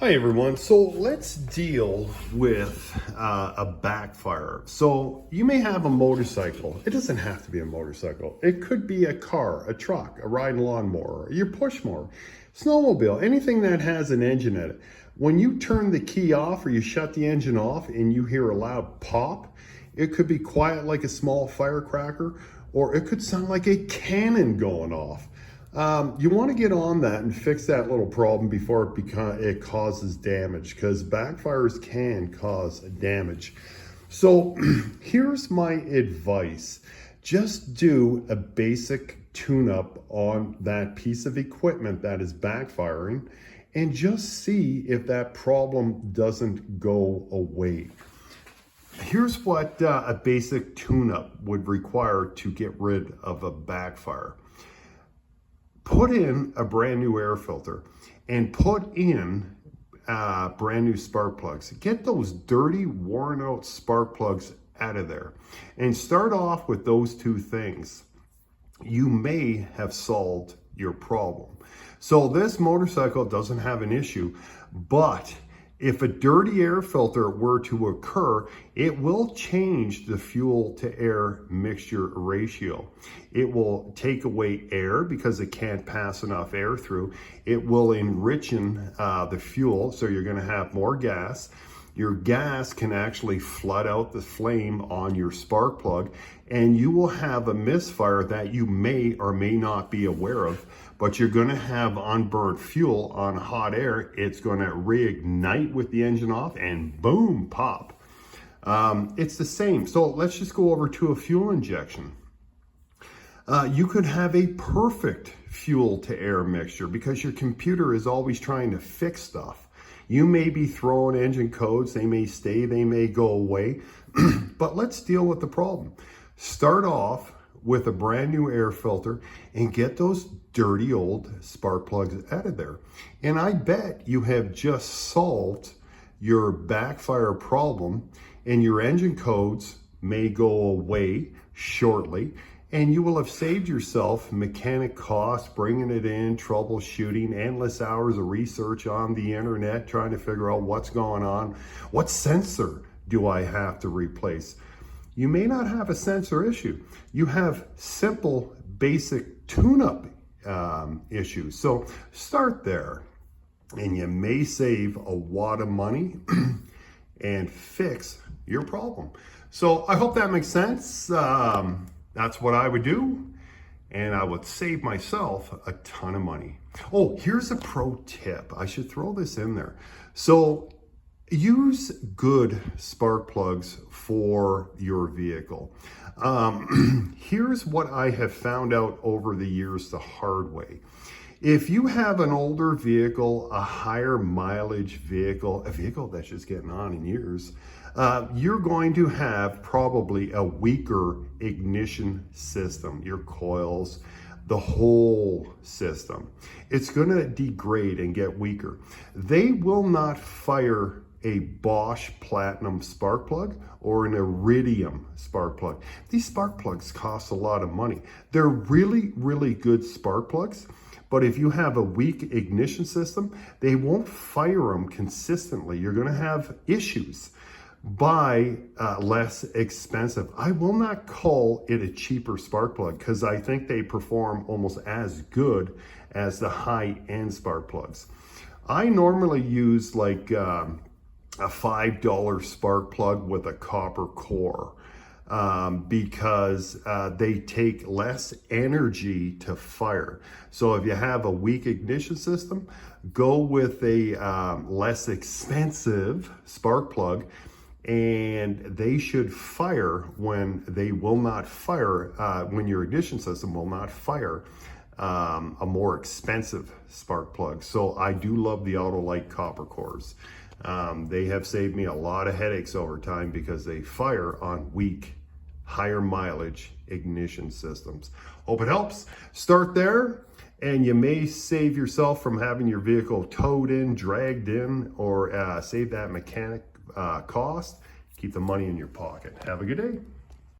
Hi everyone, so let's deal with a backfire. So you may have a motorcycle. It doesn't have to be a motorcycle. It could be a car, a truck, a riding lawnmower, your push mower, snowmobile, anything that has an engine in it. When you turn the key off or you shut the engine off and you hear a loud pop, it could be quiet like a small firecracker, or it could sound like a cannon going off. You want to get on that and fix that little problem before it causes damage, because backfires can cause damage. So here's my advice. Just do a basic tune-up on that piece of equipment that is backfiring and just see if that problem doesn't go away. Here's what a basic tune-up would require to get rid of a backfire. Put in a brand new air filter and put in brand new spark plugs. Get those dirty, worn out spark plugs out of there and start off with those two things. You may have solved your problem. So this motorcycle doesn't have an issue, but if a dirty air filter were to occur, it will change the fuel to air mixture ratio. It will take away air because it can't pass enough air through. It will enrich the fuel, so you're going to have more gas. Your gas can actually flood out the flame on your spark plug, and you will have a misfire that you may or may not be aware of, but you're going to have unburnt fuel on hot air. It's going to reignite with the engine off and boom, pop. It's the same. So let's just go over to a fuel injection. You could have a perfect fuel to air mixture because your computer is always trying to fix stuff. You may be throwing engine codes, they may stay, they may go away, but let's deal with the problem. Start off with a brand new air filter and get those dirty old spark plugs out of there. And I bet you have just solved your backfire problem, and your engine codes may go away shortly, and you will have saved yourself mechanic costs, bringing it in, troubleshooting, endless hours of research on the internet, trying to figure out what's going on. What sensor do I have to replace? You may not have a sensor issue. You have simple, basic tune-up issues. So start there, and you may save a wad of money and fix your problem. So I hope that makes sense. That's what I would do, and I would save myself a ton of money. Oh, here's a pro tip. I should throw this in there. So use good spark plugs for your vehicle. Here's what I have found out over the years the hard way. If you have an older vehicle, a higher mileage vehicle, a vehicle that's just getting on in years, you're going to have probably a weaker ignition system, your coils, the whole system. It's going to degrade and get weaker. They will not fire a Bosch Platinum spark plug or an Iridium spark plug. These spark plugs cost a lot of money. They're really, really good spark plugs. But if you have a weak ignition system, they won't fire them consistently. You're going to have issues. Buy less expensive. I will not call it a cheaper spark plug because I think they perform almost as good as the high-end spark plugs. I normally use like a $5 spark plug with a copper core because they take less energy to fire. So if you have a weak ignition system, go with a less expensive spark plug, and they should fire when they will not fire, when your ignition system will not fire a more expensive spark plug. So I do love the Autolite copper cores. They have saved me a lot of headaches over time because they fire on weak, higher mileage ignition systems. Hope it helps. Start there, and you may save yourself from having your vehicle towed in, dragged in, or save that mechanic cost. Keep the money in your pocket. Have a good day.